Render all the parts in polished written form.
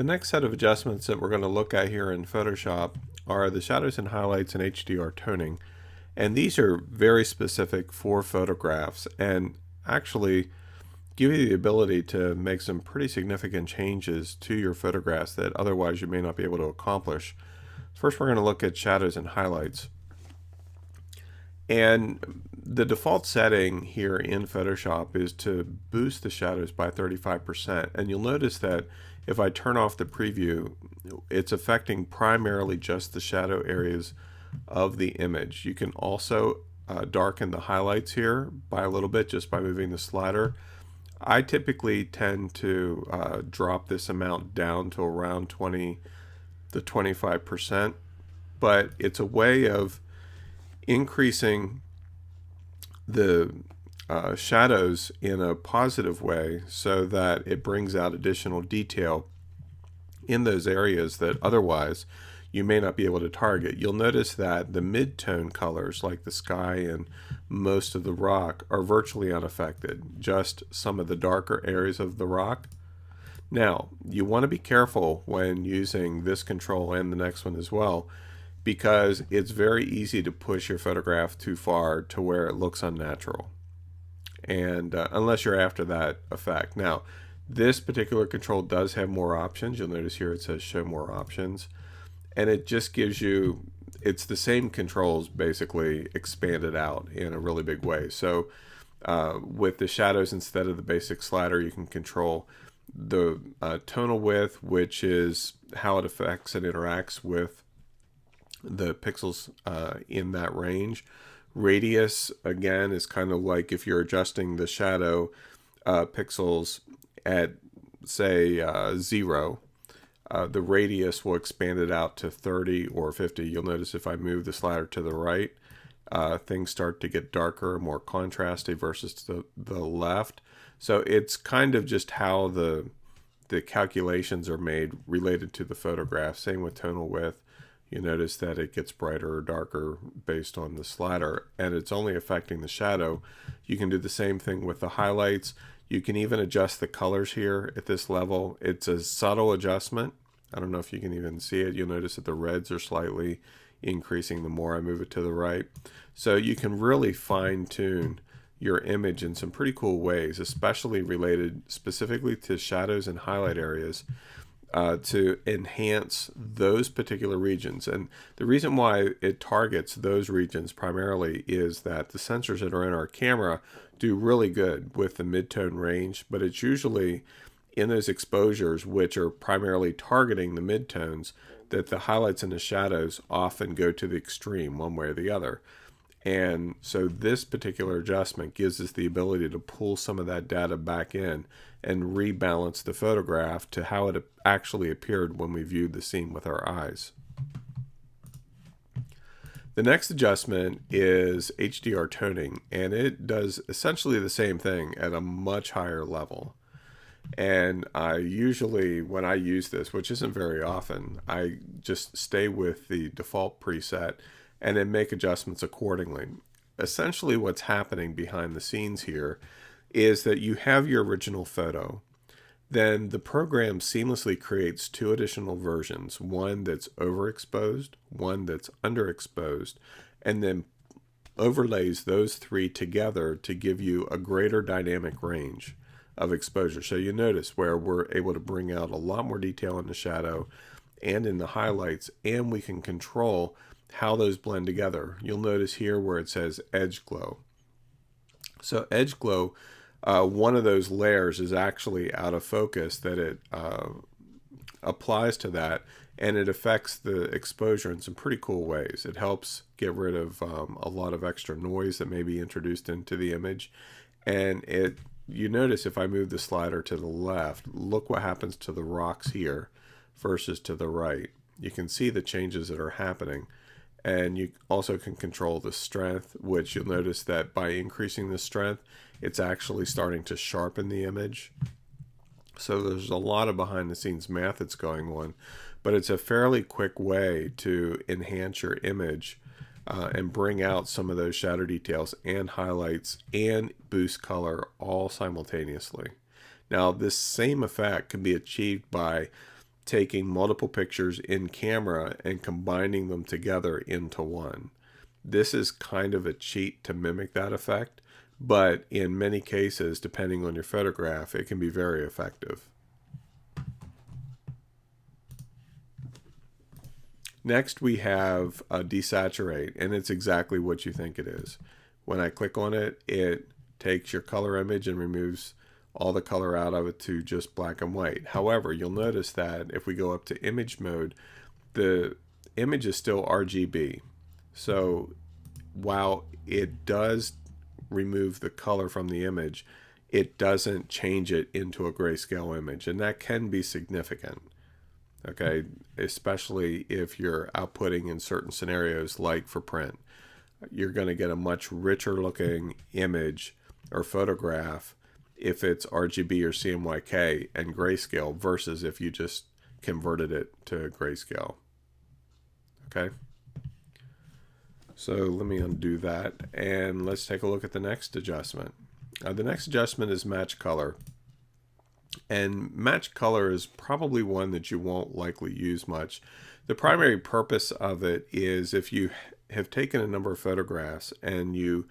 The next set of adjustments that we're going to look at here in Photoshop are the shadows and highlights and HDR toning. And these are very specific for photographs and actually give you the ability to make some pretty significant changes to your photographs that otherwise you may not be able to accomplish. First, we're going to look at shadows and highlights. And the default setting here in Photoshop is to boost the shadows by 35%. And you'll notice that if I turn off the preview, it's affecting primarily just the shadow areas of the image. You can also darken the highlights here by a little bit just by moving the slider. I typically tend to drop this amount down to around 20 to 25%, but it's a way of increasing the shadows in a positive way so that it brings out additional detail in those areas that otherwise you may not be able to target. You'll notice that the mid-tone colors like the sky and most of the rock are virtually unaffected, just some of the darker areas of the rock. Now, you want to be careful when using this control and the next one as well, because it's very easy to push your photograph too far to where it looks unnatural, and unless you're after that effect. Now, this particular control does have more options. You'll notice here it says show more options, and it just gives you, it's the same controls basically expanded out in a really big way. So with the shadows, instead of the basic slider, you can control the tonal width, which is how it affects and interacts with the pixels in that range. Radius, again, is kind of like if you're adjusting the shadow pixels at, say, 0, the radius will expand it out to 30 or 50. You'll notice if I move the slider to the right, things start to get darker, more contrasty versus the left. So it's kind of just how the calculations are made related to the photograph. Same with tonal width. You notice that it gets brighter or darker based on the slider, and it's only affecting the shadow. You can do the same thing with the highlights. You can even adjust the colors here at this level. It's a subtle adjustment. I don't know if you can even see it. You'll notice that the reds are slightly increasing the more I move it to the right. So you can really fine-tune your image in some pretty cool ways, especially related specifically to shadows and highlight areas, to enhance those particular regions. And the reason why it targets those regions primarily is that the sensors that are in our camera do really good with the mid-tone range, but it's usually in those exposures, which are primarily targeting the midtones, that the highlights and the shadows often go to the extreme one way or the other. And so this particular adjustment gives us the ability to pull some of that data back in and rebalance the photograph to how it actually appeared when we viewed the scene with our eyes. The next adjustment is HDR toning, and it does essentially the same thing at a much higher level. And I usually, when I use this, which isn't very often, I just stay with the default preset and then make adjustments accordingly. Essentially what's happening behind the scenes here is that you have your original photo. Then the program seamlessly creates two additional versions, one that's overexposed, one that's underexposed, and then overlays those three together to give you a greater dynamic range of exposure. So you notice where we're able to bring out a lot more detail in the shadow and in the highlights, and we can control how those blend together. You'll notice here where it says edge glow. So edge glow, one of those layers is actually out of focus that it applies to that, and it affects the exposure in some pretty cool ways. It helps get rid of a lot of extra noise that may be introduced into the image. And you notice if I move the slider to the left, look what happens to the rocks here versus to the right. You can see the changes that are happening. And you also can control the strength, which you'll notice that by increasing the strength, it's actually starting to sharpen the image. So there's a lot of behind the scenes math that's going on, but it's a fairly quick way to enhance your image and bring out some of those shadow details and highlights and boost color all simultaneously. Now, this same effect can be achieved by taking multiple pictures in camera and combining them together into one. This is kind of a cheat to mimic that effect, but in many cases, depending on your photograph, it can be very effective. Next, we have desaturate, and it's exactly what you think it is. When I click on it, it takes your color image and removes all the color out of it to just black and white. However, you'll notice that if we go up to image mode, the image is still RGB. So while it does remove the color from the image, it doesn't change it into a grayscale image, and that can be significant. Okay, especially if you're outputting in certain scenarios like for print. You're going to get a much richer looking image or photograph if it's RGB or CMYK and grayscale versus if you just converted it to grayscale. Okay, so let me undo that and let's take a look at the next adjustment. The next adjustment is match color. And match color is probably one that you won't likely use much. The primary purpose of it is if you have taken a number of photographs and you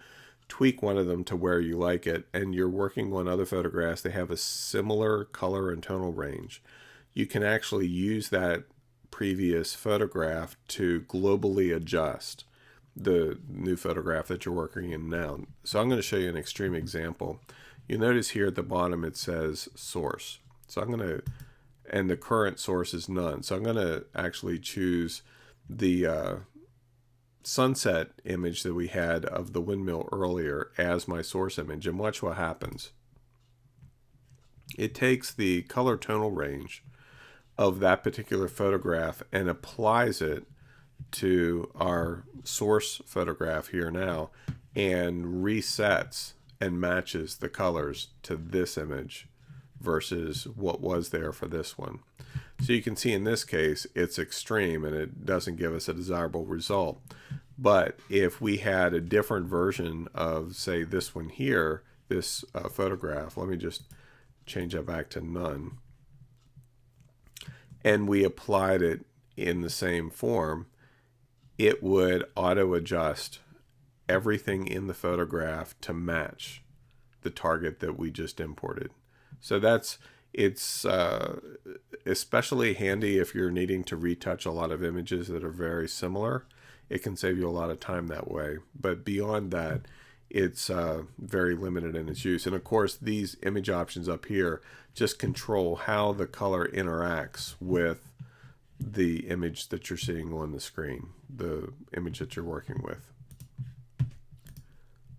tweak one of them to where you like it, and you're working on other photographs that have a similar color and tonal range, you can actually use that previous photograph to globally adjust the new photograph that you're working in now. So I'm going to show you an extreme example. You'll notice here at the bottom it says source. So I'm going to, and the current source is none. So I'm going to actually choose the sunset image that we had of the windmill earlier as my source image, and watch what happens. It takes the color tonal range of that particular photograph and applies it to our source photograph here now and resets and matches the colors to this image versus what was there for this one. So you can see in this case it's extreme and it doesn't give us a desirable result. But if we had a different version of, say, this one here, this photograph, let me just change that back to none, and we applied it in the same form, it would auto adjust everything in the photograph to match the target that we just imported. So it's especially handy if you're needing to retouch a lot of images that are very similar. It can save you a lot of time that way. But beyond that, it's very limited in its use. And of course, these image options up here just control how the color interacts with the image that you're seeing on the screen, the image that you're working with.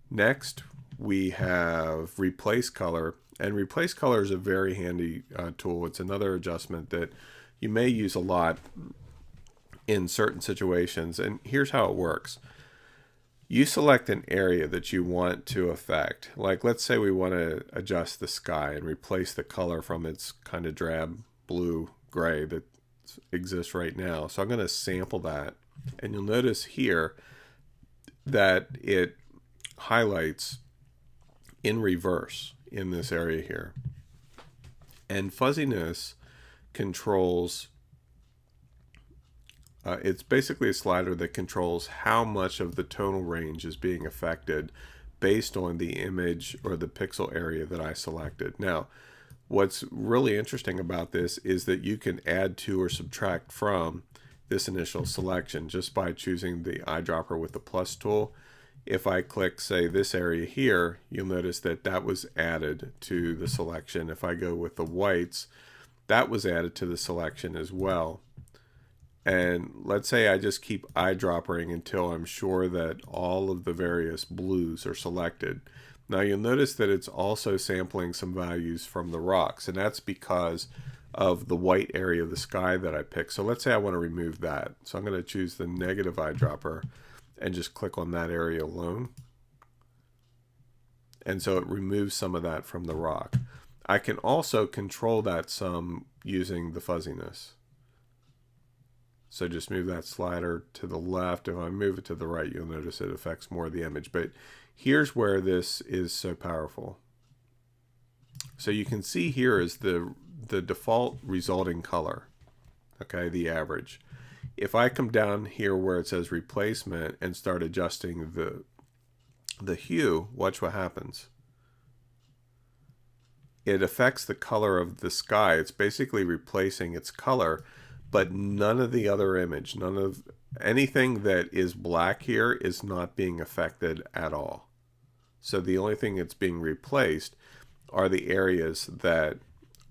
Next, we have replace color, and replace color is a very handy tool. It's another adjustment that you may use a lot in certain situations, and here's how it works. You select an area that you want to affect. Like, let's say we want to adjust the sky and replace the color from its kind of drab blue gray that exists right now. So I'm going to sample that, and you'll notice here that it highlights in reverse in this area here. And fuzziness controls, it's basically a slider that controls how much of the tonal range is being affected based on the image or the pixel area that I selected. Now, what's really interesting about this is that you can add to or subtract from this initial selection just by choosing the eyedropper with the plus tool. If I click, say, this area here, you'll notice that that was added to the selection. If I go with the whites, that was added to the selection as well. And let's say I just keep eyedroppering until I'm sure that all of the various blues are selected. Now you'll notice that it's also sampling some values from the rocks, and that's because of the white area of the sky that I picked. So let's say I want to remove that. So I'm going to choose the negative eyedropper and just click on that area alone. And so it removes some of that from the rock. I can also control that some using the fuzziness. So just move that slider to the left. If I move it to the right, you'll notice it affects more of the image. But here's where this is so powerful. So you can see here is the default resulting color. okay, the average. If I come down here where it says replacement and start adjusting the hue, watch what happens. It affects the color of the sky. It's basically replacing its color, but none of the other image, none of anything that is black here is not being affected at all. So the only thing that's being replaced are the areas that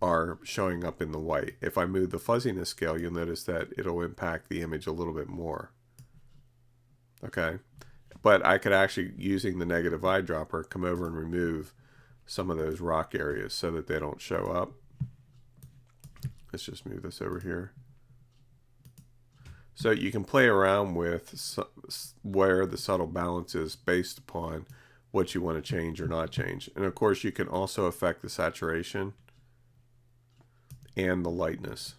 are showing up in the white. If I move the fuzziness scale, you'll notice that it'll impact the image a little bit more. Okay, but I could actually, using the negative eyedropper, come over and remove some of those rock areas so that they don't show up. Let's just move this over here. So you can play around with where the subtle balance is based upon what you want to change or not change. And of course you can also affect the saturation and the lightness.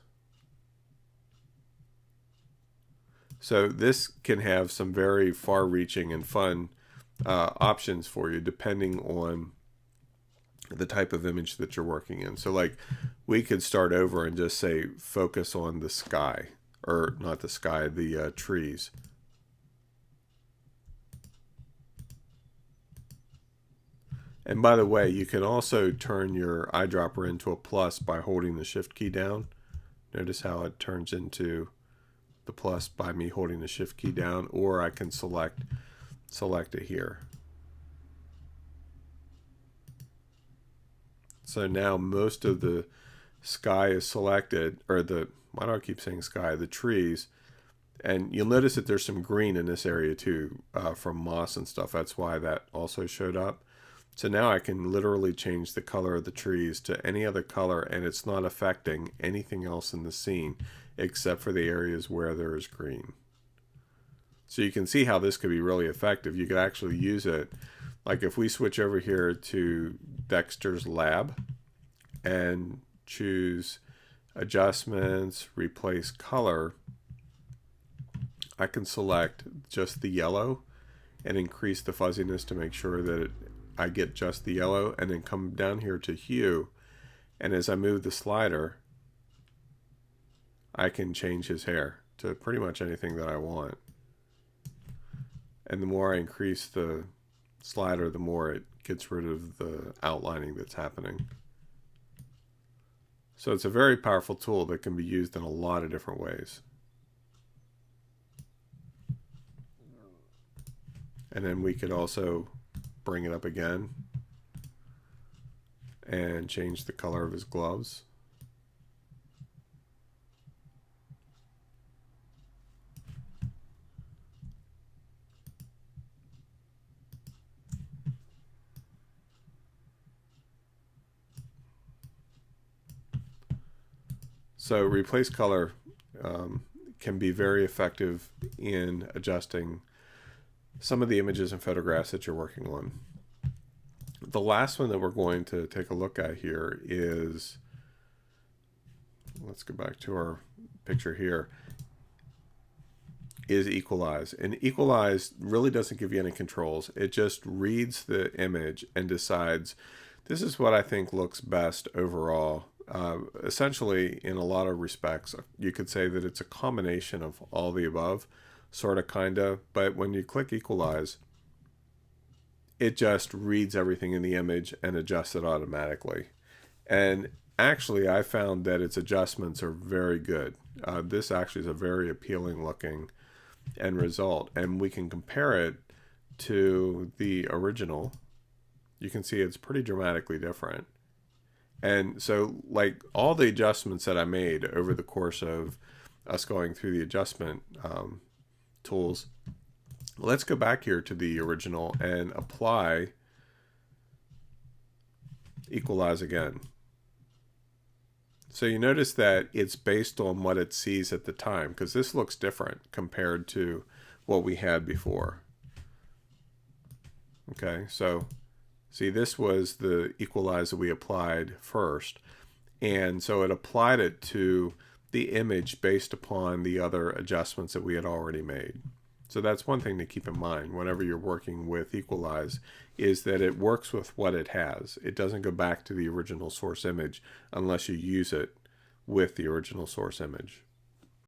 So this can have some very far-reaching and fun options for you depending on the type of image that you're working in. So like we could start over and just say focus on the sky, or not the sky, the trees. And by the way, you can also turn your eyedropper into a plus by holding the shift key down. Notice how it turns into the plus by me holding the shift key down, or I can select it here. So now most of the sky is selected, or why do I keep saying sky? The trees. And you'll notice that there's some green in this area too, from moss and stuff. That's why that also showed up. So now I can literally change the color of the trees to any other color, and it's not affecting anything else in the scene except for the areas where there is green. So you can see how this could be really effective. You could actually use it, like if we switch over here to Dexter's Lab and choose adjustments, replace color, I can select just the yellow and increase the fuzziness to make sure that I get just the yellow, and then come down here to hue, and as I move the slider I can change his hair to pretty much anything that I want. And the more I increase the slider, the more it gets rid of the outlining that's happening. So it's a very powerful tool that can be used in a lot of different ways. And then we could also bring it up again and change the color of his gloves. So replace color can be very effective in adjusting some of the images and photographs that you're working on. The last one that we're going to take a look at here is, let's go back to our picture here, is equalize. And equalize really doesn't give you any controls. It just reads the image and decides, this is what I think looks best overall. Essentially, in a lot of respects, you could say that it's a combination of all the above, sort of, kind of, but when you click equalize, it just reads everything in the image and adjusts it automatically. And actually, I found that its adjustments are very good. This actually is a very appealing looking end result, and we can compare it to the original. You can see it's pretty dramatically different. And so, like, all the adjustments that I made over the course of us going through the adjustment tools, let's go back here to the original and apply equalize again. So you notice that it's based on what it sees at the time, because this looks different compared to what we had before. Okay, so see, this was the equalize that we applied first, and so it applied it to the image based upon the other adjustments that we had already made. So that's one thing to keep in mind whenever you're working with equalize, is that it works with what it has. It doesn't go back to the original source image unless you use it with the original source image.